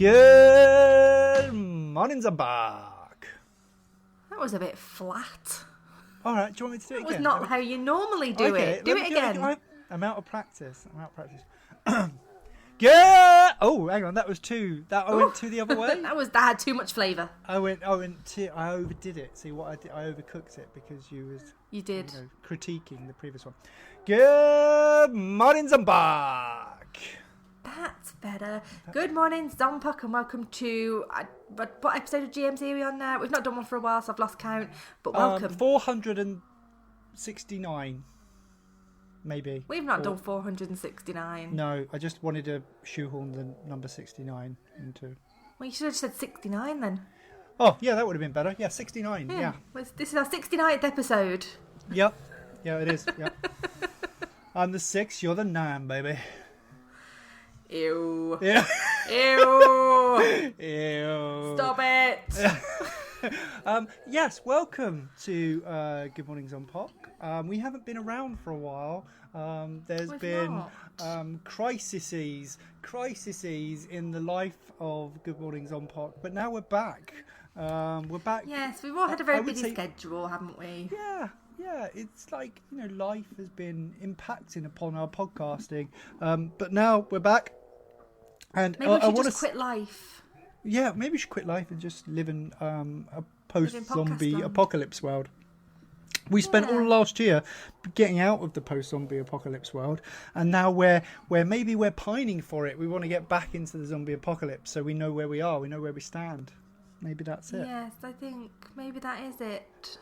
Good morning, Marc. That was a bit flat. All right, do you want me to do it again? That was not how you normally do it. Do it again. I'm out of practice. Good. Oh, hang on. That was two. I went two the other way. that had too much flavour. I overdid it. See what I did? I overcooked it because you did critiquing the previous one. Good morning, Marc. That's better. Good morning, Zompok, and welcome to what episode of GMC are we on now? We've not done one for a while, so I've lost count. But welcome. 469, maybe. We've not done 469. No, I just wanted to shoehorn the number 69 into. Well, you should have said 69 then. Oh, yeah, that would have been better. Yeah, 69. Yeah. This is our 69th episode. Yep. Yeah, it is. Yep. I'm the 6, you're the 9, baby. Ew. Yeah. Ew. Ew. Stop it. Yes, welcome to Good Morning Zompok. We haven't been around for a while. There's been crises in the life of Good Morning Zompok, but now we're back. We're back. Yes, we've all had a very busy schedule, haven't we? Yeah, it's like, life has been impacting upon our podcasting. But now we're back. And maybe we should just quit life. Yeah, maybe we should quit life and just live in a post-zombie apocalypse world. We spent all last year getting out of the post-zombie apocalypse world, and now we're pining for it. We want to get back into the zombie apocalypse, so we know where we are, we know where we stand. Maybe that's it. Yes, I think maybe that is it.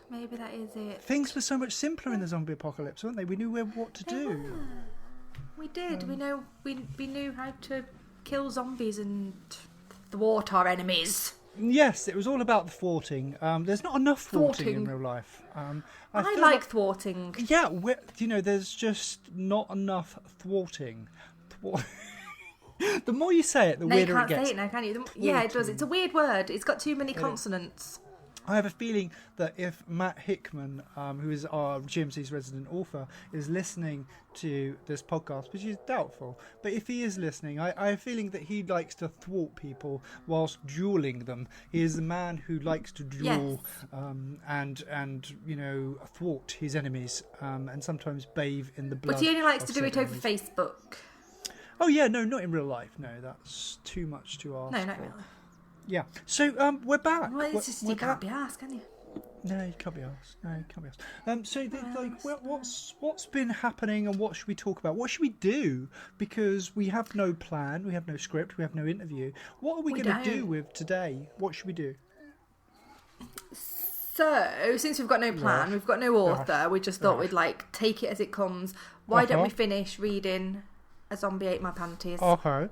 Things were so much simpler in the zombie apocalypse, weren't they? We knew what to do. We did. We knew how to kill zombies and thwart our enemies. Yes, it was all about the thwarting. There's not enough thwarting in real life. I like thwarting. Yeah, there's just not enough thwarting. The more you say it, the weirder it gets. You can't say it now, can you? Yeah, it does. It's a weird word. It's got too many consonants. I have a feeling that if Matt Hickman, who is our GMC's resident author, is listening to this podcast, which is doubtful, but if he is listening, I have a feeling that he likes to thwart people whilst dueling them. He is a man who likes to duel and thwart his enemies and sometimes bathe in the blood. But he only likes to do it over Facebook. Oh yeah, no, not in real life. No, that's too much to ask. No, not in real life. Yeah, so we're back. Well, it's just you can't be asked, can you? No, you can't be asked. What's been happening, and what should we talk about? What should we do? Because we have no plan, we have no script, we have no interview. What are we going to do with today? What should we do? So, since we've got no plan, we've got no author, we just thought we'd take it as it comes. Why don't we finish reading A Zombie Ate My Panties? Okay.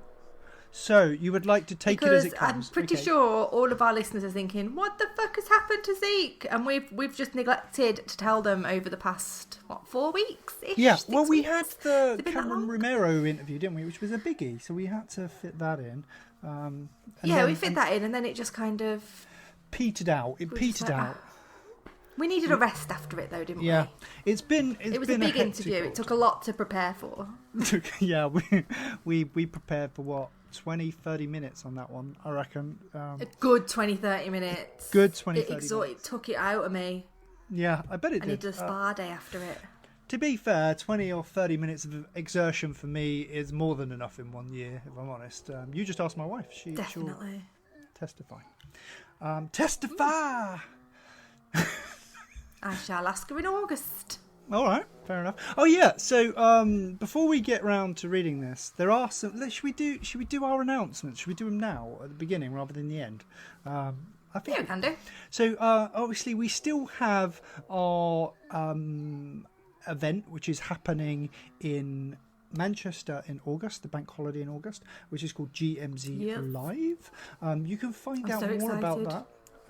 So, you would like to take it as it comes? I'm pretty sure all of our listeners are thinking, what the fuck has happened to Zeke? And we've just neglected to tell them over the past, 4 weeks-ish? Yeah, well, we had the Cameron Romero interview, didn't we? Which was a biggie, so we had to fit that in. We fit that in, and then it just kind of... petered out. It petered out. We needed a rest after it, though, didn't we? Yeah. It was a big interview. It took a lot to prepare for. Yeah, we prepared for what? 20-30 minutes on that one, I reckon. A good 20-30 minutes. Good 20-30 minutes. It took it out of me. Yeah, I bet it did. I needed a spa day after it. To be fair, 20 or 30 minutes of exertion for me is more than enough in 1 year, if I'm honest. You just ask my wife. She'll testify. Testify! I shall ask her in August. All right, fair enough. Oh yeah, so before we get round to reading this, there are some. Should we do our announcements? Should we do them now at the beginning rather than the end? I think we can do. So obviously we still have our event, which is happening in Manchester in August, the bank holiday in August, which is called GMZ Live. You can find out more about that.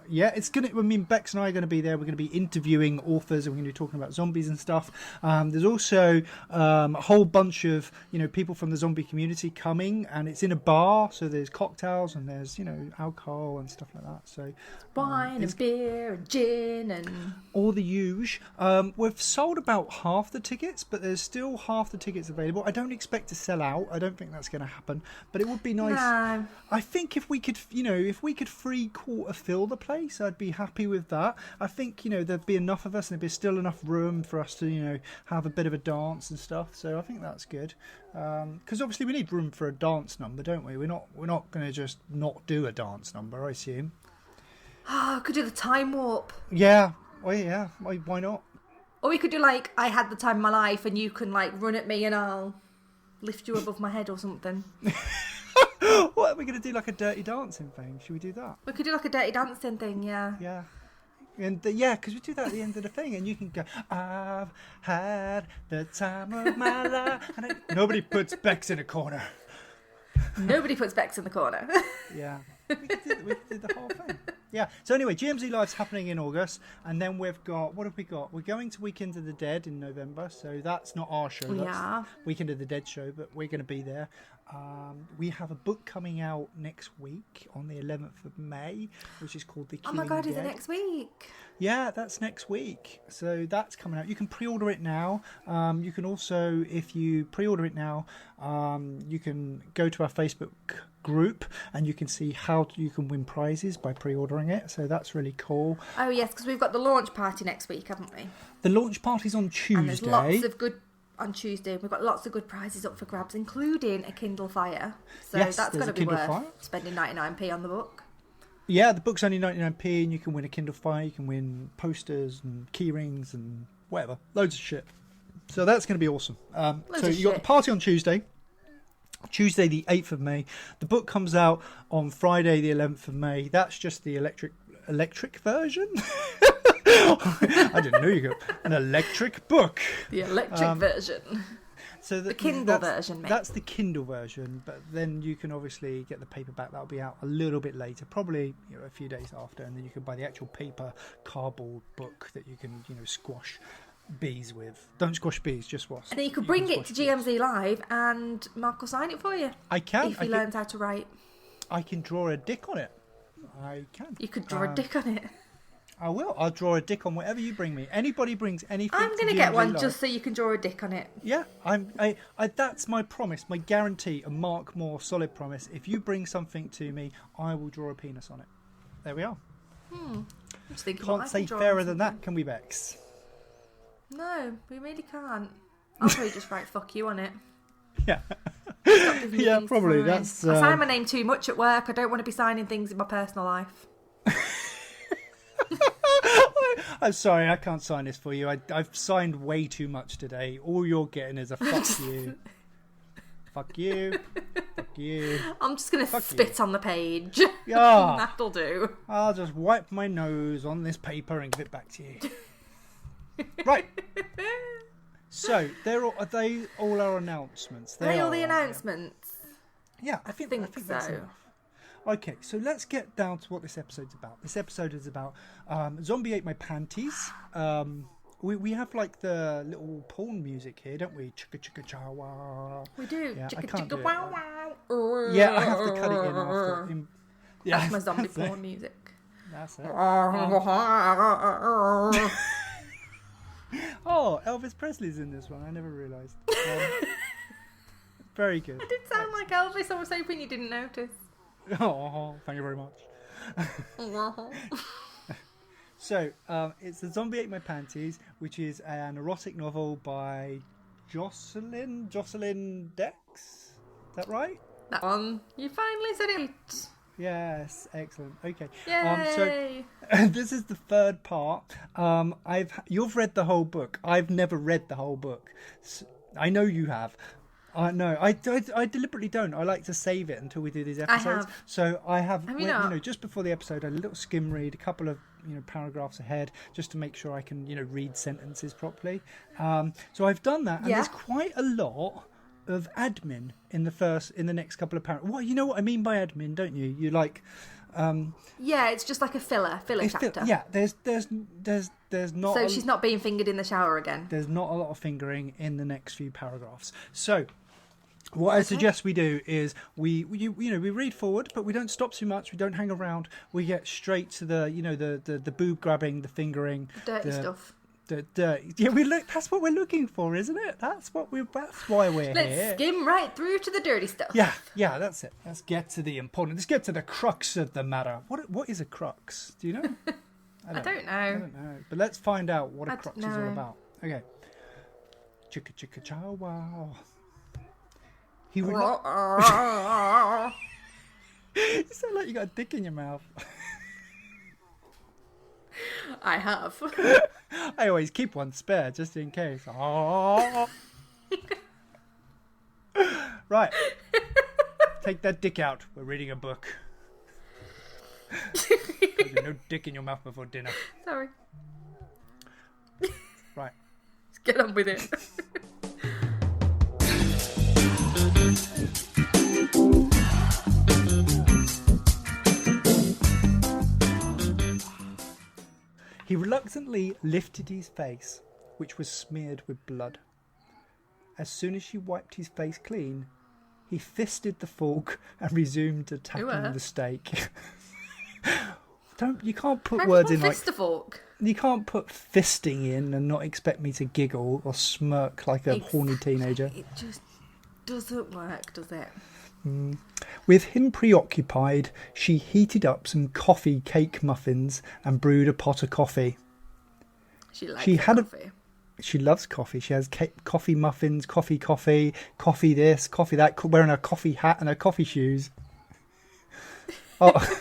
Yeah, it's gonna. I mean, Bex and I are going to be there. We're going to be interviewing authors, and we're going to be talking about zombies and stuff. There's also a whole bunch of people from the zombie community coming, and it's in a bar, so there's cocktails and there's alcohol and stuff like that. So wine and beer and gin and all the usual. We've sold about half the tickets, but there's still half the tickets available. I don't expect to sell out. I don't think that's going to happen, but it would be nice. No. I think if we could, if we could 3/4 fill the place, I'd be happy with that. I think there'd be enough of us, and there'd be still enough room for us to have a bit of a dance and stuff. So I think that's good. Because obviously we need room for a dance number, don't we? We're not going to just not do a dance number, I assume. Oh, could do the time warp. Yeah. Well, yeah. Why not? Or we could do like I had the time of my life, and you can like run at me, and I'll lift you above my head or something. What are we going to do? Like a dirty dancing thing? Should we do that? We could do like a dirty dancing thing, yeah. Yeah. And because we do that at the end of the thing, and you can go, I've had the time of my life. And nobody puts Bex in a corner. Nobody puts Bex in the corner. Yeah. We could do the whole thing. Yeah. So anyway, GMZ Live's happening in August, and then we've got, what have we got? We're going to Weekend of the Dead in November, so that's not our show. That's Weekend of the Dead show, but we're going to be there. We have a book coming out next week on the 11th of May, which is called The Killing Oh my God, Dead. is it next week? Yeah, that's next week. So that's coming out. You can pre-order it now. You can also, if you pre-order it now, you can go to our Facebook group and you can see how you can win prizes by pre-ordering it. So that's really cool. Oh yes, because we've got the launch party next week, haven't we? The launch party's on Tuesday. And there's lots of good on Tuesday. We've got lots of good prizes up for grabs, including a Kindle Fire. So yes, that's going to be worth Fire. spending 99p on the book. Yeah, the book's only 99p, and you can win a Kindle Fire. You can win posters and key rings and whatever, loads of shit. So that's going to be awesome. So you got the party on Tuesday the 8th of May. The book comes out on Friday the 11th of May. That's just the electric version. I didn't know you got an electric book. The electric version. So the Kindle version, mate. That's the Kindle version, but then you can obviously get the paperback. That'll be out a little bit later, probably a few days after, and then you can buy the actual paper cardboard book that you can squash bees with. Don't squash bees, just wasps. And then you could bring it to GMZ Live, and Marc will sign it for you. I can. If he learns how to write. I can draw a dick on it. I can. You could draw a dick on it. I will. I'll draw a dick on whatever you bring me. Anybody brings anything. I'm going to get one just so you can draw a dick on it. Yeah, I that's my promise, my guarantee, a Marc Moore solid promise. If you bring something to me, I will draw a penis on it. There we are. Just think can't say fairer than that, can we, Bex? No, we really can't. I'll probably just write "fuck you" on it. Yeah. Yeah, probably. That's. I sign my name too much at work. I don't want to be signing things in my personal life. I'm sorry, I can't sign this for you. I've signed way too much today. All you're getting is a fuck you. Fuck you. Fuck you. I'm just going to spit on the page. Yeah. That'll do. I'll just wipe my nose on this paper and give it back to you. Right. So, are they all our announcements? Are they all the announcements? Yeah, I think so. That's enough. Okay, so let's get down to what this episode's about. This episode is about Zombie Ate My Panties. We have like the little porn music here, don't we? Chicka chicka chawa. We do. Yeah, chicka chicka wow wow. Yeah, I have to cut it in after. Yeah, that's my zombie porn music. That's it. Oh, Elvis Presley's in this one. I never realised. Very good. I did sound like Elvis. I was hoping you didn't notice. Oh, thank you very much. So, it's The Zombie Ate My Panties, which is an erotic novel by Jocelyn Dex. Is that right? That one. You finally said it. Yes, excellent. Okay. Yay! So this is the third part. You've read the whole book. I've never read the whole book. So, I know you have. No, I deliberately don't. I like to save it until we do these episodes. I have. So I have, you just before the episode, a little skim read, a couple of paragraphs ahead, just to make sure I can read sentences properly. So I've done that, and there's quite a lot of admin in the next couple of paragraphs. Well, you know what I mean by admin, don't you? You like Yeah, it's just like a filler chapter. Yeah, there's not. So she's not being fingered in the shower again. There's not a lot of fingering in the next few paragraphs. So, what I suggest we do is we read forward, but we don't stop too much. We don't hang around. We get straight to the boob grabbing, the fingering, Dirty stuff. The dirty. Yeah, that's what we're looking for, isn't it? That's why we're here. Let's skim right through to the dirty stuff. Yeah, that's it. Let's get to the important. Let's get to the crux of the matter. What is a crux? Do you know? I don't know. I don't know. But let's find out what a crux is all about. Okay. Chicka chicka chow wow. You sound like you got a dick in your mouth. I have. I always keep one spare just in case. Oh. Right. Take that dick out. We're reading a book. No dick in your mouth before dinner. Sorry. Right. Let's get on with it. He reluctantly lifted his face, which was smeared with blood. As soon as she wiped his face clean, he fisted the fork and resumed attacking the steak. You can't put words in like... Fist the fork? You can't put fisting in and not expect me to giggle or smirk like a horny teenager. It just doesn't work, does it? With him preoccupied, she heated up some coffee cake muffins and brewed a pot of coffee. She coffee. She loves coffee. She has coffee muffins, coffee this, coffee that, wearing a coffee hat and her coffee shoes. Oh,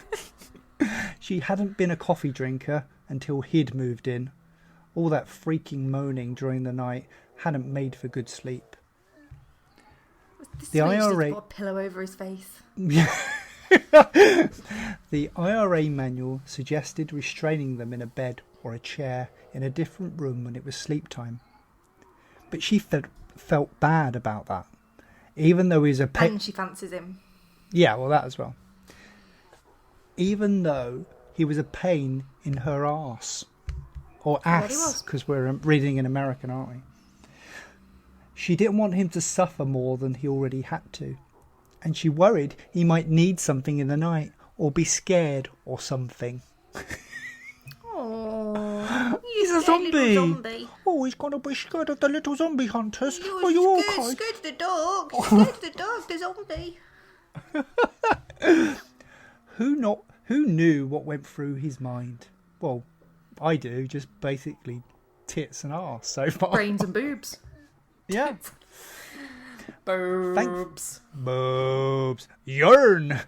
she hadn't been a coffee drinker until he'd moved in. All that freaking moaning during the night hadn't made for good sleep. The IRA got a pillow over his face. The IRA manual suggested restraining them in a bed or a chair in a different room when it was sleep time. But she felt bad about that, even though he's a and she fancies him. Yeah, well, that as well. Even though he was a pain in her arse. Or ass, because we're reading in American, aren't we? She didn't want him to suffer more than he already had to. And she worried he might need something in the night, or be scared or something. Oh, he's a zombie. Oh, he's going to be scared of the little zombie hunters. Are you all okay? Scared of the dog. Scared of the dog, the zombie. Who knew what went through his mind? Well, I do, just basically tits and arse so far. Brains and boobs. Yeah. Boobs. Boobs. Yearn.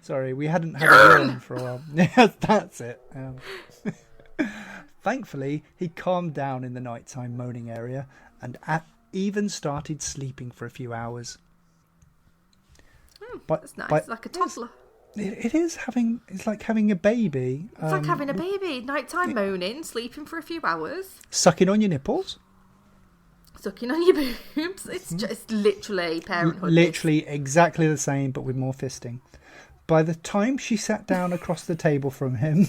Sorry, we hadn't had a yearn for a while. Yes, that's it. Thankfully, he calmed down in the nighttime moaning area and even started sleeping for a few hours. That's nice. Like a toddler. It is having. It's like having a baby. It's like having a baby. Nighttime moaning, sleeping for a few hours, sucking on your nipples, sucking on your boobs. It's just literally parenthood. Literally exactly the same, but with more fisting. By the time she sat down across the table from him,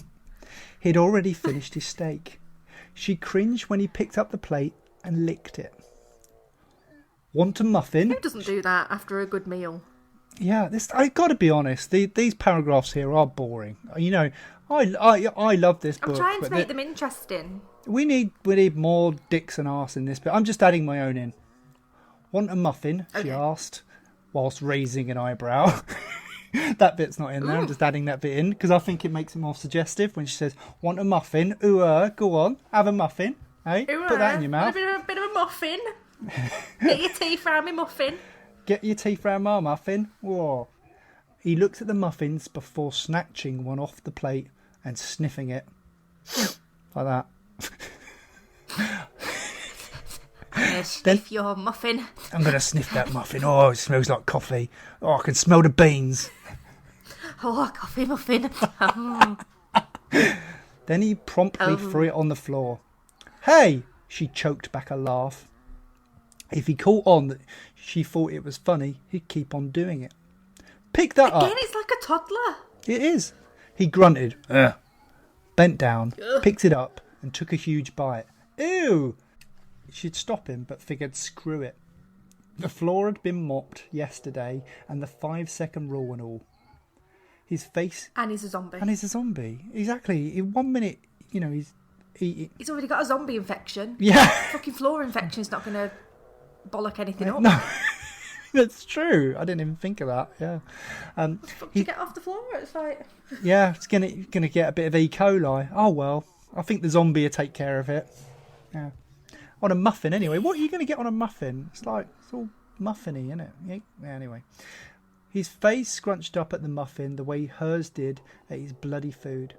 he'd already finished his steak. She cringed when he picked up the plate and licked it. Want a muffin? Who doesn't do that after a good meal? Yeah, I got to be honest. These paragraphs here are boring. You know, I love this book. I'm trying to make them interesting. We need more dicks and arse in this bit. I'm just adding my own in. Want a muffin? She asked, whilst raising an eyebrow. That bit's not in there. I'm just adding that bit in because I think it makes it more suggestive when she says, "Want a muffin? Go on, have a muffin." Hey, put that in your mouth. A bit of a muffin. Get your teeth around me muffin. Get your teeth round my muffin. Whoa. He looked at the muffins before snatching one off the plate and sniffing it. Like that. Sniff your muffin. I'm going to sniff that muffin. Oh, it smells like coffee. Oh, I can smell the beans. Oh, coffee muffin. Then he promptly threw it on the floor. Hey! She choked back a laugh. If he caught on that she thought it was funny, he'd keep on doing it. Pick that up. Again, it's like a toddler. It is. He grunted, ugh, bent down, picked it up, and took a huge bite. Ew! She'd stop him, but figured screw it. The floor had been mopped yesterday, and the 5-second rule and all. His face... And he's a zombie. And he's a zombie. Exactly. In 1 minute, he's eating... He's already got a zombie infection. Yeah. Fucking floor infection's not going to bollock anything up. No. That's true. I didn't even think of that. Yeah. Fuck, you get off the floor? It's like... Yeah, it's gonna get a bit of E. coli. Oh well. I think the zombie will take care of it. Yeah. On a muffin anyway. What are you going to get on a muffin? It's all muffiny, isn't it? Yeah, anyway. His face scrunched up at the muffin the way hers did at his bloody food.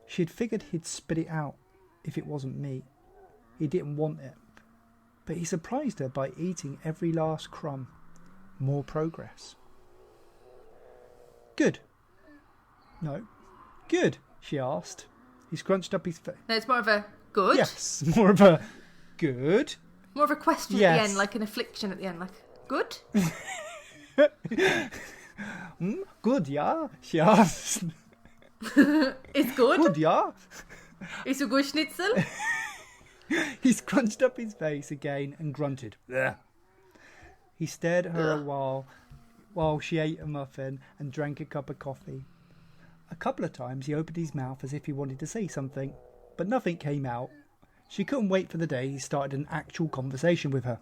She'd figured he'd spit it out if it wasn't meat. He didn't want it. But he surprised her by eating every last crumb. More progress. Good. No. Good, she asked. He scrunched up his face. No, it's more of a good. Yes, more of a good. More of a question at the end, like an affliction at the end, like, good? Good, yeah, she asked. It's good? Good, yeah. It's a good schnitzel? He scrunched up his face again and grunted. Ugh. He stared at her a while she ate a muffin and drank a cup of coffee. A couple of times he opened his mouth as if he wanted to say something, but nothing came out. She couldn't wait for the day he started an actual conversation with her.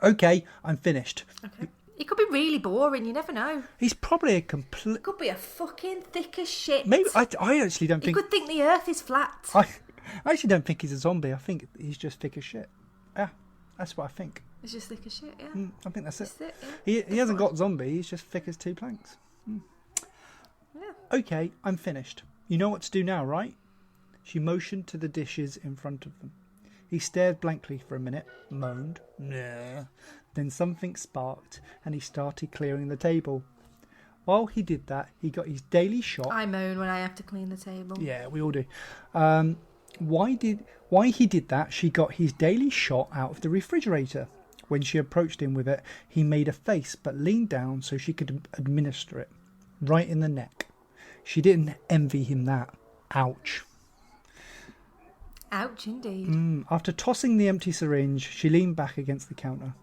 Okay, I'm finished. Okay. He could be really boring, you never know. He's probably a complete... He could be a fucking thick as shit. Maybe, I actually don't think... He could think the earth is flat. I actually don't think he's a zombie. I think he's just thick as shit. Yeah, that's what I think. He's just thick as shit, yeah. I think that's it. Thick, yeah. He hasn't got zombie, he's just thick as two planks. Yeah. Okay, I'm finished. You know what to do now, right? She motioned to the dishes in front of them. He stared blankly for a minute, moaned, nah. Then something sparked, and he started clearing the table. While he did that, he got his daily shot. I moan when I have to clean the table. Yeah, we all do. Why he did that, she got his daily shot out of the refrigerator. When she approached him with it, he made a face but leaned down so she could administer it. Right in the neck. She didn't envy him that. Ouch. Ouch, indeed. After tossing the empty syringe, she leaned back against the counter.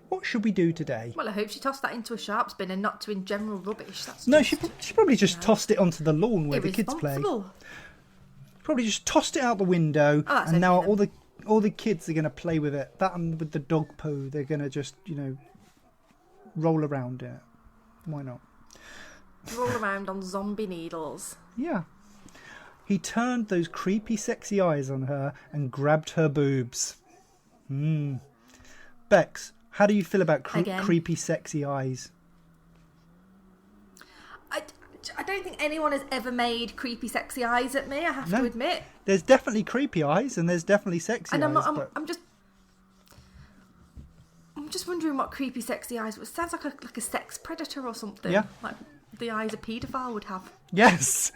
What should we do today? Well, I hope she tossed that into a sharps bin and not to in general rubbish. That's no, she probably just tossed it onto the lawn where the kids play. Irresponsible. Probably just tossed it out the window, and now okay, all the kids are going to play with it. That and with the dog poo, they're going to just roll around in it. Why not? Roll around on zombie needles. Yeah. He turned those creepy, sexy eyes on her and grabbed her boobs. Bex, how do you feel about creepy, sexy eyes? I don't think anyone has ever made creepy, sexy eyes at me, I have to admit. There's definitely creepy eyes and there's definitely sexy eyes. I'm just wondering what creepy, sexy eyes... It sounds like a sex predator or something. Yeah. Like the eyes a paedophile would have. Yes,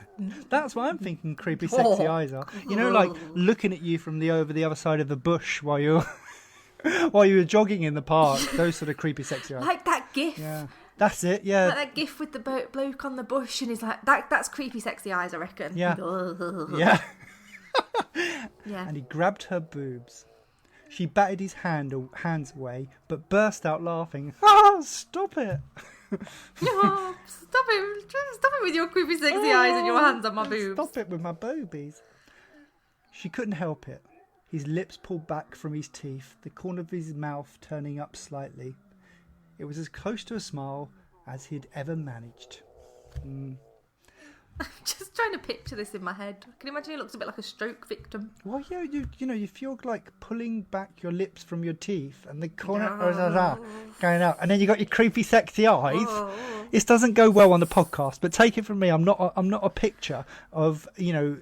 that's what I'm thinking creepy, sexy eyes are. Like looking at you from over the other side of the bush while you were jogging in the park. Those sort of creepy, sexy eyes. Like that gif. Yeah, that's it. Yeah, like that gif with the bloke on the bush, and he's like, that's creepy, sexy eyes, I reckon. Yeah, yeah. Yeah. And he grabbed her boobs. She batted his hands away, but burst out laughing. Ah, stop it! No, stop it with your creepy, sexy eyes and your hands on my boobs. Stop it with my boobies. She couldn't help it. His lips pulled back from his teeth, the corner of his mouth turning up slightly. It was as close to a smile as he'd ever managed. I'm just trying to picture this in my head. Can you imagine he looks a bit like a stroke victim? Well, yeah, you feel like pulling back your lips from your teeth and the corner going out, and then you got your creepy, sexy eyes. This doesn't go well on the podcast, but take it from me, I'm not a picture of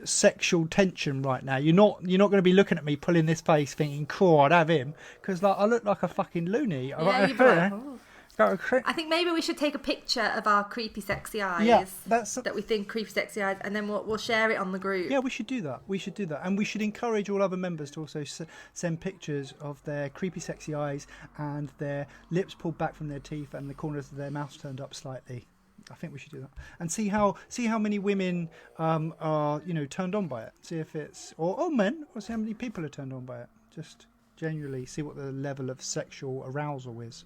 sexual tension right now. You're not going to be looking at me pulling this face, thinking, "Cool, I'd have him," because I look like a fucking loony. Yeah, you'd be like, I think maybe we should take a picture of our creepy, sexy eyes. Yeah, that we think creepy, sexy eyes, and then we'll share it on the group. Yeah, we should do that. And we should encourage all other members to also send pictures of their creepy, sexy eyes and their lips pulled back from their teeth and the corners of their mouths turned up slightly. I think we should do that and see how many women are turned on by it. See if it's or men, or see how many people are turned on by it. Just genuinely see what the level of sexual arousal is.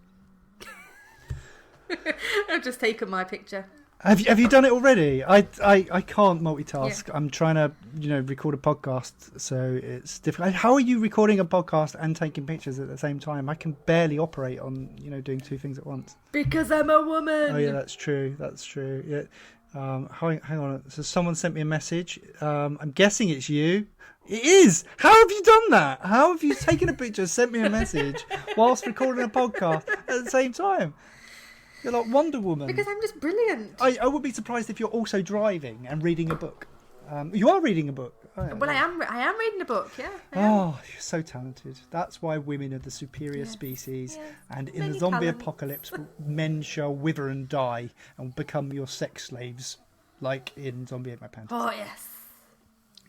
I've just taken my picture. Have you done it already? I can't multitask. Yeah. I'm trying to record a podcast, so it's difficult. How are you recording a podcast and taking pictures at the same time? I can barely operate on doing two things at once. Because I'm a woman. Oh yeah, that's true. Yeah. Hang on. So someone sent me a message. I'm guessing it's you. It is. How have you done that? How have you taken a picture, sent me a message whilst recording a podcast at the same time? You're like Wonder Woman. Because I'm just brilliant. I would be surprised if you're also driving and reading a book. You are reading a book. Well, I am reading a book, yeah. Oh, you're so talented. That's why women are the superior species. Yes. And in the zombie apocalypse, men shall wither and die and become your sex slaves, like in Zombie Ate My Panties. Oh, yes.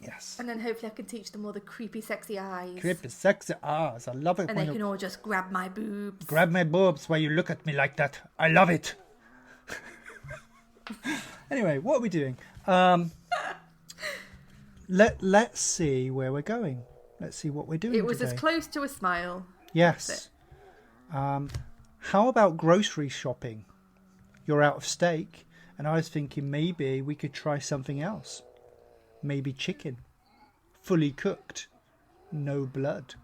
Yes. And then hopefully I can teach them all the creepy, sexy eyes. Creepy, sexy eyes. I love it. And they can all just grab my boobs. Grab my boobs while you look at me like that. I love it. Anyway, what are we doing? Let's see where we're going. Let's see what we're doing It was today. as close to a smile. Yes. How about grocery shopping? You're out of steak, and I was thinking maybe we could try something else. Maybe chicken. Fully cooked. No blood.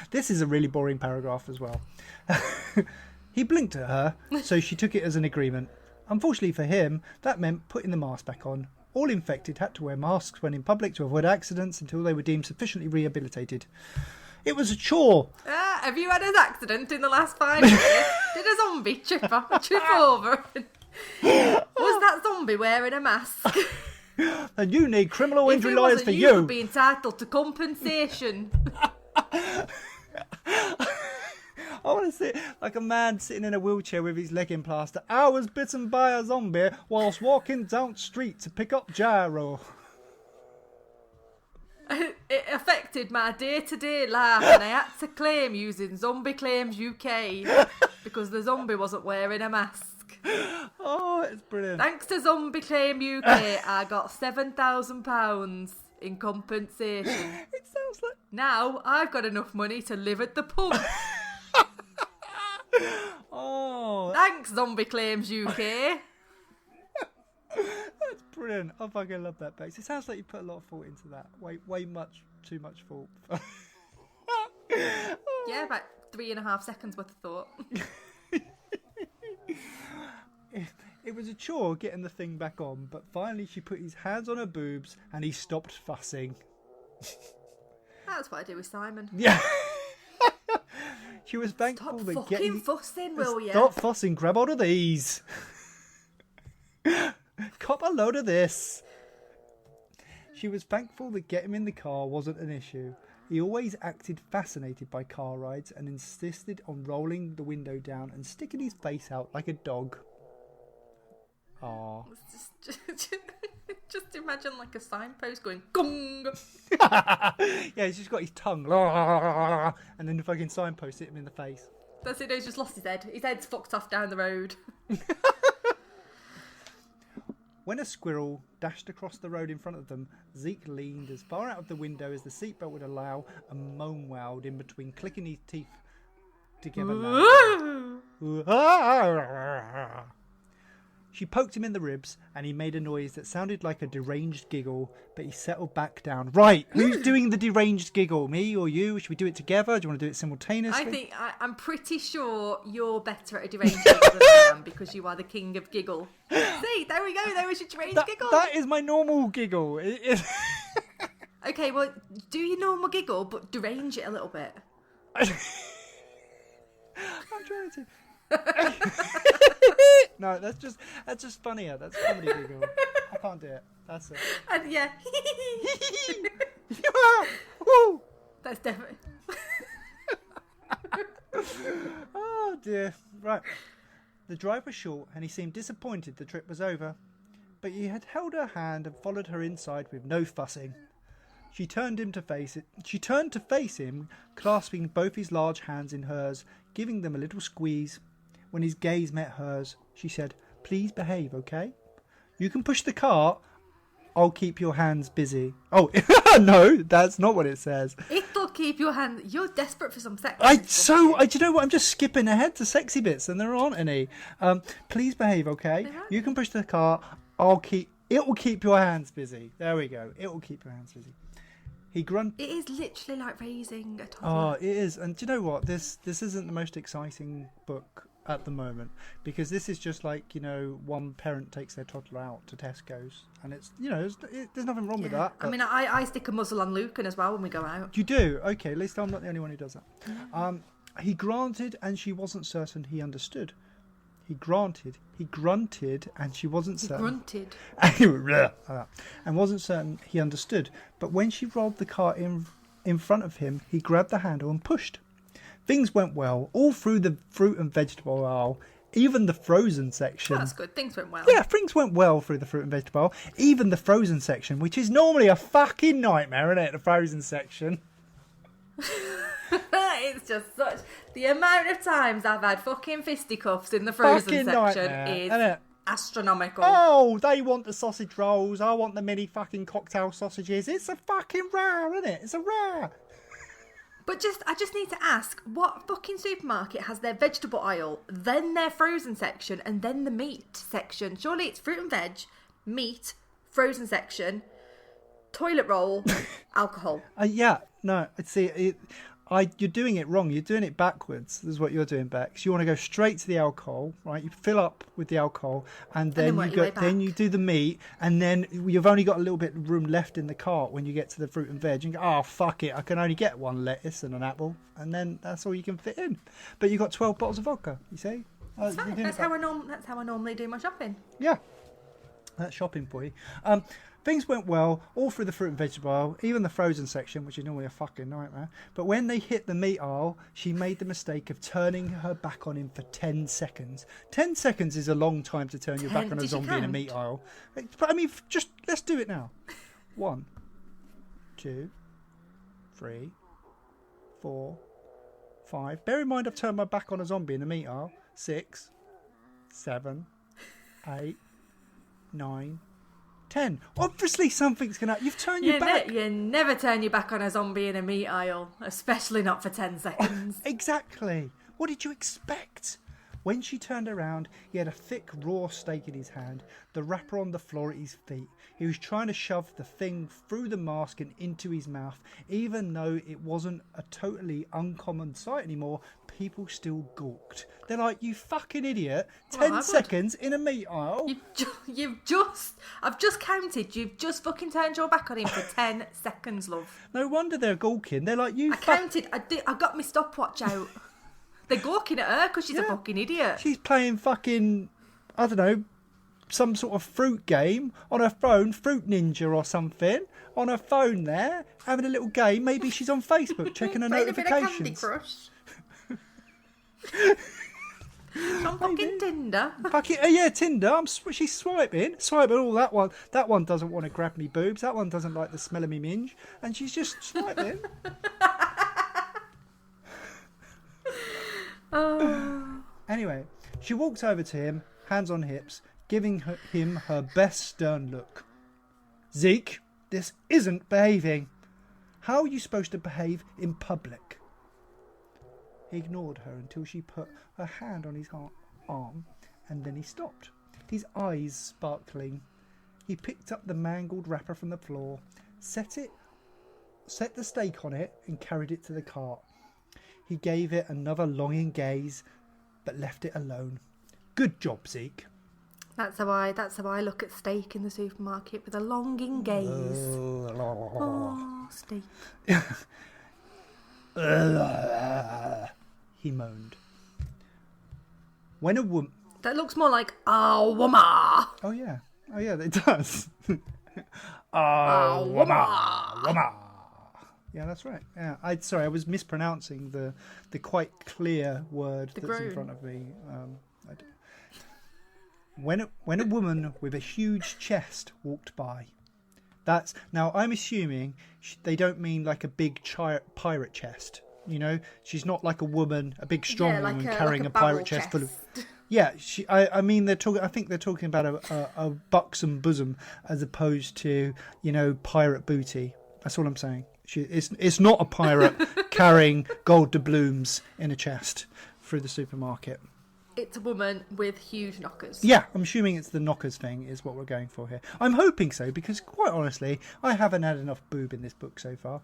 This is a really boring paragraph as well. He blinked at her, so she took it as an agreement. Unfortunately for him, that meant putting the mask back on. All infected had to wear masks when in public to avoid accidents until they were deemed sufficiently rehabilitated. It was a chore. Have you had an accident in the last 5 years? Did a zombie trip over? Was that zombie wearing a mask? And you need criminal injury lawyers for you would be entitled to compensation. I want to see like a man sitting in a wheelchair with his leg in plaster. I was bitten by a zombie whilst walking down the street to pick up gyro. It affected my day-to-day life and I had to claim using Zombie Claims UK because the zombie wasn't wearing a mask. Oh, it's brilliant. Thanks to Zombie Claim UK, I got £7,000 in compensation. It sounds like... Now I've got enough money to live at the pub. Oh. Thanks, Zombie Claims UK. That's brilliant. I fucking love that, Bex. It sounds like you put a lot of thought into that. Way too much thought. Yeah, about 3.5 seconds worth of thought. It was a chore getting the thing back on, but finally she put his hands on her boobs and he stopped fussing. That's what I do with Simon. Yeah. She was thankful that fucking fussing, will you? Stop fussing. Grab hold of these. Cop a load of this. She was thankful that getting him in the car wasn't an issue. He always acted fascinated by car rides and insisted on rolling the window down and sticking his face out like a dog. Aww. Just imagine like a signpost going gong. Yeah, he's just got his tongue. And then the fucking signpost hit him in the face. That's it, he's just lost his head. His head's fucked off down the road. When a squirrel dashed across the road in front of them, Zeke leaned as far out of the window as the seatbelt would allow and moan wowed in between clicking his teeth together. She poked him in the ribs and he made a noise that sounded like a deranged giggle, but he settled back down. Right, who's doing the deranged giggle? Me or you? Should we do it together? Do you want to do it simultaneously? I'm pretty sure you're better at a deranged giggle than I am because you are the king of giggle. See, there we go, there was your deranged giggle. That is my normal giggle. Okay, well, do your normal giggle, but derange it a little bit. I'm trying to... No, that's just funnier. That's comedy giggle. I can't do it. That's it. And yeah. Woo! That's definitely. Oh dear. Right. The drive was short and he seemed disappointed the trip was over. But he had held her hand and followed her inside with no fussing. She turned to face him, clasping both his large hands in hers, giving them a little squeeze. When his gaze met hers, she said, please behave, okay? You can push the cart. I'll keep your hands busy. Oh, no, that's not what it says. It'll keep your hands... You're desperate for some sex. Do you know what? I'm just skipping ahead to sexy bits, and there aren't any. Please behave, okay? You can push the cart. It will keep your hands busy. There we go. It will keep your hands busy. It is literally like raising a toddler. Oh, it is. And do you know what? This isn't the most exciting book at the moment, because this is just like, one parent takes their toddler out to Tesco's, and it's, there's nothing wrong with that. I mean, I stick a muzzle on Lucan as well when we go out. You do? Okay, at least I'm not the only one who does that. He granted, and she wasn't certain he understood. He grunted, and she wasn't certain. And wasn't certain he understood. But when she rolled the cart in front of him, he grabbed the handle and pushed. Things went well all through the fruit and vegetable aisle, even the frozen section. That's good. Things went well. Yeah, things went well through the fruit and vegetable aisle, even the frozen section, which is normally a fucking nightmare, isn't it? The frozen section. It's just such... The amount of times I've had fucking fisticuffs in the frozen section is astronomical. Oh, they want the sausage rolls. I want the mini fucking cocktail sausages. It's a fucking rare, isn't it? It's a rare. But I just need to ask, what fucking supermarket has their vegetable aisle, then their frozen section, and then the meat section? Surely it's fruit and veg, meat, frozen section, toilet roll, alcohol. You're doing it wrong. You're doing it backwards. This is what you're doing, Bex. You want to go straight to the alcohol, right? You fill up with the alcohol, and then you do the meat, and then you've only got a little bit of room left in the cart when you get to the fruit and veg. And you go, oh fuck it, I can only get one lettuce and an apple, and then that's all you can fit in. But you've got 12 bottles of vodka. You see? That's how I normally do my shopping. Yeah, that's shopping for you. Things went well all through the fruit and vegetable aisle, even the frozen section, which is normally a fucking nightmare. But when they hit the meat aisle, she made the mistake of turning her back on him for 10 seconds. 10 seconds is a long time to turn your back on a zombie in a meat aisle. But I mean, just let's do it now. 1, 2, 3, 4, 5. Bear in mind I've turned my back on a zombie in the meat aisle. 6, 7, 8, 9, 10. Obviously something's going to... You've turned your back. You never turn your back on a zombie in a meat aisle, especially not for 10 seconds. Exactly. What did you expect? When she turned around, he had a thick, raw steak in his hand, the wrapper on the floor at his feet. He was trying to shove the thing through the mask and into his mouth. Even though it wasn't a totally uncommon sight anymore, people still gawked. They're like, you fucking idiot, 10 seconds in a meat aisle. I've just counted, you've just fucking turned your back on him for 10 seconds, love. No wonder they're gawking. They're like, counted, I got my stopwatch out. They're gawking at her because she's a fucking idiot. She's playing fucking, I don't know, some sort of fruit game on her phone, Fruit Ninja or something, on her phone there, having a little game. Maybe she's on Facebook checking her notifications. A bit of Candy Crush. On fucking Tinder. Tinder. She's swiping all that one. That one doesn't want to grab me boobs. That one doesn't like the smell of me minge. And she's just swiping. Anyway, she walked over to him, hands on hips, giving him her best stern look. Zeke, this isn't behaving. How are you supposed to behave in public? He ignored her until she put her hand on his arm, and then he stopped, his eyes sparkling. He picked up the mangled wrapper from the floor, set the steak on it, and carried it to the cart. He gave it another longing gaze, but left it alone. Good job, Zeke. That's how I look at steak in the supermarket, with a longing gaze. Oh, steak. He moaned. When a woman... That looks more like a woman. Oh yeah, it does. Woman. Yeah, that's right. Yeah, I was mispronouncing the quite clear word that's in front of me. When a woman with a huge chest walked by. Now I'm assuming they don't mean like a big pirate chest. You know, she's not like a woman, a big strong woman carrying a pirate chest full of. Yeah, I mean, they're talking. I think they're talking about a buxom bosom as opposed to, you know, pirate booty. That's all I'm saying. It's not a pirate carrying gold doubloons in a chest through the supermarket. It's a woman with huge knockers. Yeah, I'm assuming it's the knockers thing is what we're going for here. I'm hoping so, because quite honestly, I haven't had enough boob in this book so far.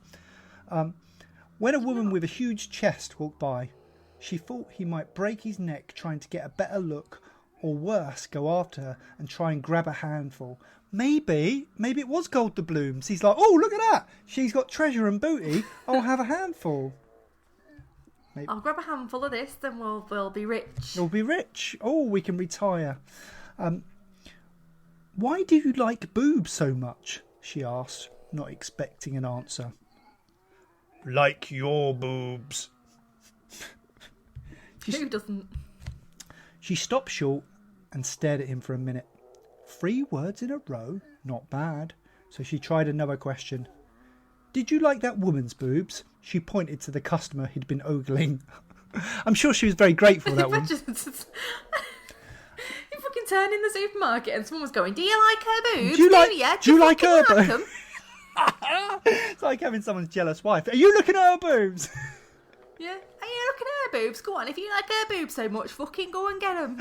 When a woman with a huge chest walked by, she thought he might break his neck trying to get a better look, or worse, go after her and try and grab a handful. Maybe it was gold doubloons. He's like, oh, look at that. She's got treasure and booty. I'll have a handful. Maybe. I'll grab a handful of this, then we'll be rich. We'll be rich. Oh, we can retire. Why do you like boobs so much? She asked, not expecting an answer. Like your boobs. Who doesn't? She stopped short and stared at him for a minute. 3 words in a row? Not bad. So she tried another question. Did you like that woman's boobs? She pointed to the customer he'd been ogling. I'm sure she was very grateful, that one. You fucking turn in the supermarket and someone was going, do you like her boobs? Do you like her boobs? boobs? It's like having someone's jealous wife. Are you looking at her boobs? Yeah. Are you looking at her boobs? Go on, if you like her boobs so much, fucking go and get them.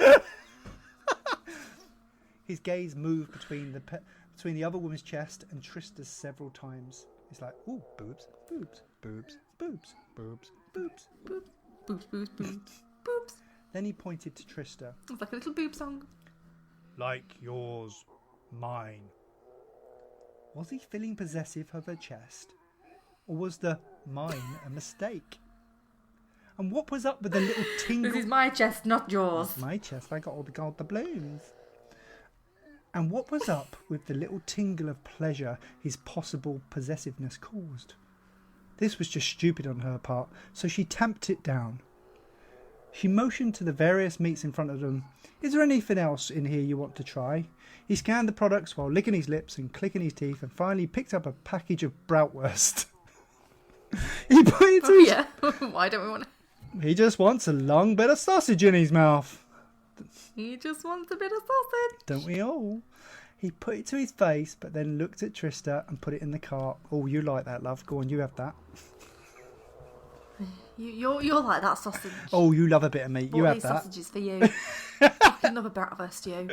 His gaze moved between the other woman's chest and Trista's several times. He's like, ooh, boobs, boobs, boobs, boobs, boobs, boobs, Boobs, boobs, boobs, boobs, boobs. Then he pointed to Trista. It's like a little boob song. Like yours, mine. Was he feeling possessive of her chest? Or was the mine a mistake? And what was up with the little tingle? This is my chest, not yours. It's my chest, I got all the gold doubloons. And what was up with the little tingle of pleasure his possible possessiveness caused? This was just stupid on her part, so she tamped it down. She motioned to the various meats in front of them. Is there anything else in here you want to try? He scanned the products while licking his lips and clicking his teeth and finally picked up a package of bratwurst. He pointed to yeah. Why don't we want to... He just wants a long bit of sausage in his mouth. He just wants a bit of sausage. Don't we all? He put it to his face, but then looked at Trista and put it in the cart. Oh, you like that, love. Go on, you have that. You're like that sausage. Oh, you love a bit of meat. You have these that. sausages for you. Fucking love a bratwurst, you.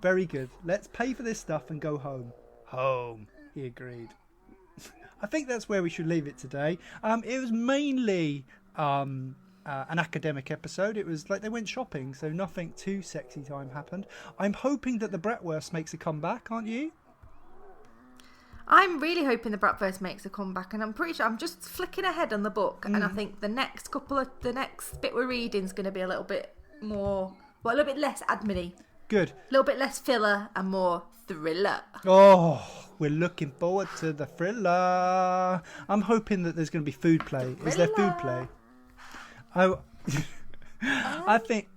Very good. Let's pay for this stuff and go home. Home, he agreed. I think that's where we should leave it today. It was mainly an academic episode. It was like they went shopping, so nothing too sexy time happened. I'm hoping that the bratwurst makes a comeback, aren't you? I'm really hoping the bratwurst makes a comeback, and I'm pretty sure I'm just flicking ahead on the book, and I think the next bit we're reading is going to be a little bit more, well, a little bit less admin-y. Good. A little bit less filler and more thriller. Oh, we're looking forward to the thriller. I'm hoping that there's going to be food play. Is there food play? I think.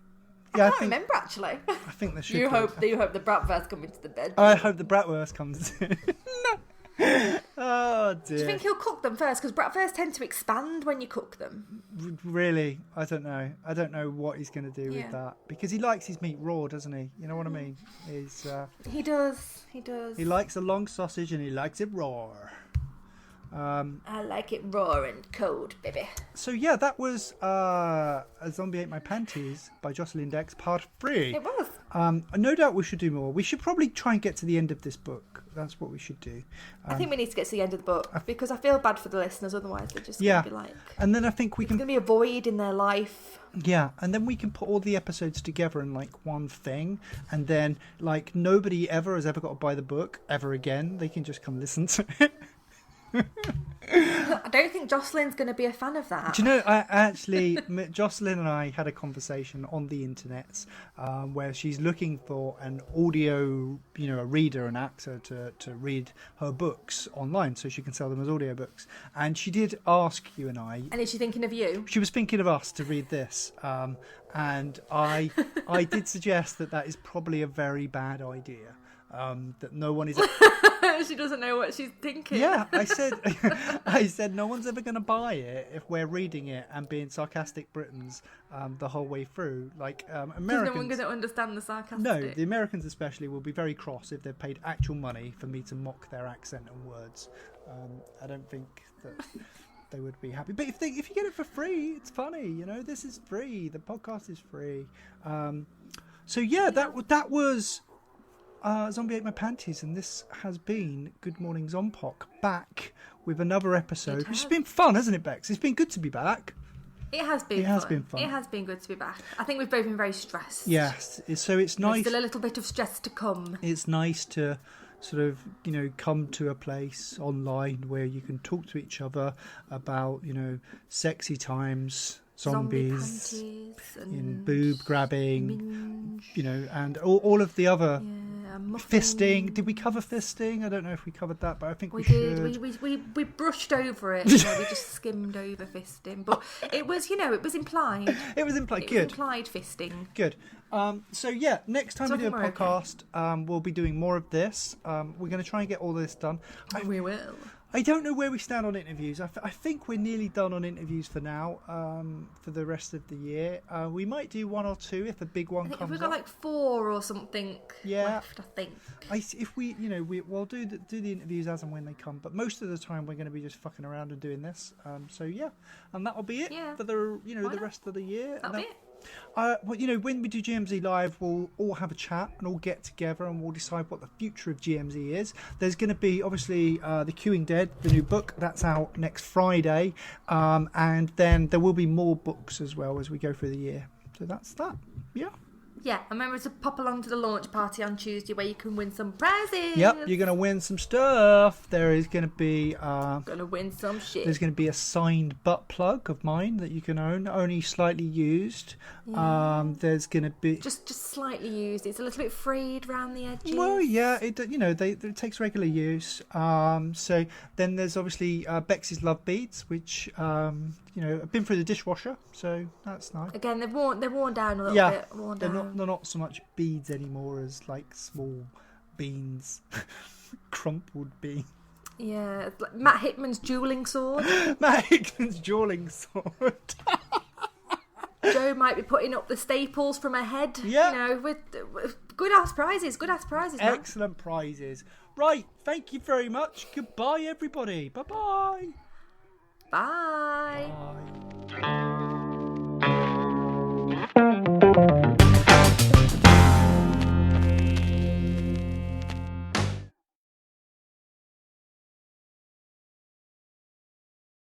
Yeah, I can't remember actually. I think there should. You hope the bratwurst comes into the bed. I hope the bratwurst comes in. Oh dear. Do you think he'll cook them first? Because bratwurst tend to expand when you cook them. Really, I don't know. I don't know what he's going to do with Yeah. that, because he likes his meat raw, doesn't he? You know what I mean? He does. He does. He likes a long sausage and he likes it raw. I like it raw and cold, baby. So yeah, that was A Zombie Ate My Panties by Jocelyn Dex, part 3. It was. No doubt we should do more. We should probably try and get to the end of this book. That's what we should do. I think we need to get to the end of the book because I feel bad for the listeners. Otherwise, they're just Yeah. going to be like, And then I think we there's can... going to be a void in their life. Yeah, and then we can put all the episodes together in like one thing, and then like nobody ever has ever got to buy the book ever again. They can just come listen to it. I don't think Jocelyn's going to be a fan of that. Do you know, Jocelyn and I had a conversation on the internet where she's looking for an audio, a reader, an actor to read her books online so she can sell them as audiobooks. And she did ask you and I. And is she thinking of you? She was thinking of us to read this. And I did suggest that is probably a very bad idea. That no one is... She doesn't know what she's thinking. Yeah, I said no one's ever going to buy it if we're reading it and being sarcastic Britons the whole way through. Like Americans, no one going to understand the sarcastic. No, the Americans especially will be very cross if they've paid actual money for me to mock their accent and words. I don't think that they would be happy. But if you get it for free, it's funny. You know, this is free. The podcast is free. So yeah, that was Zombie Ate My Panties, and this has been Good Morning Zompok, back with another episode, which has been fun, hasn't it, Bex? It's been good to be back. It has been fun. It has been good to be back. I think we've both been very stressed. Yes, so it's nice. There's still a little bit of stress to come. It's nice to sort of, you know, come to a place online where you can talk to each other about, you know, sexy times, zombies, and boob grabbing, minge, you know, and all of the other fisting. muffin. Did we cover fisting? I don't know if we covered that, but I think we did. should. We brushed over it. You know, we just skimmed over fisting, but it was, you know, it was implied. It was implied. It Good. was implied fisting. Good. So yeah, next time we do a podcast, we'll be doing more of this. We're going to try and get all this done. We will. I don't know where we stand on interviews. I think we're nearly done on interviews for now, for the rest of the year. We might do one or two if a big one comes up. We've got like 4 or something left, I think. If we, you know, we'll do the interviews as and when they come, but most of the time we're going to be just fucking around and doing this. So yeah, and that'll be it for the, you know, the rest of the year. That'll be it. Well, you know, when we do GMZ Live, we'll all have a chat and all get together and we'll decide what the future of GMZ is. There's going to be, obviously, The Queuing Dead, the new book. That's out next Friday. And then there will be more books as well as we go through the year. So that's that. Yeah. Yeah, and remember to pop along to the launch party on Tuesday where you can win some prizes. Yep, you're going to win some stuff. There is going to be... going to win some shit. There's going to be a signed butt plug of mine that you can own, only slightly used. Yeah. There's going to be... Just slightly used. It's a little bit frayed around the edges. Well, yeah, it takes regular use. So then there's obviously Bex's Love Beads, which... you know, I've been through the dishwasher, so that's nice. Again, they're worn down a little bit. Worn down. They're not so much beads anymore as like small beans, crumpled beans. Yeah, it's like Matt Hickman's dueling sword. Matt Hickman's dueling sword. Joe might be putting up the staples from her head. Yeah. You know, with good ass prizes. Good ass prizes. Excellent prizes. Right, thank you very much. Goodbye, everybody. Bye bye.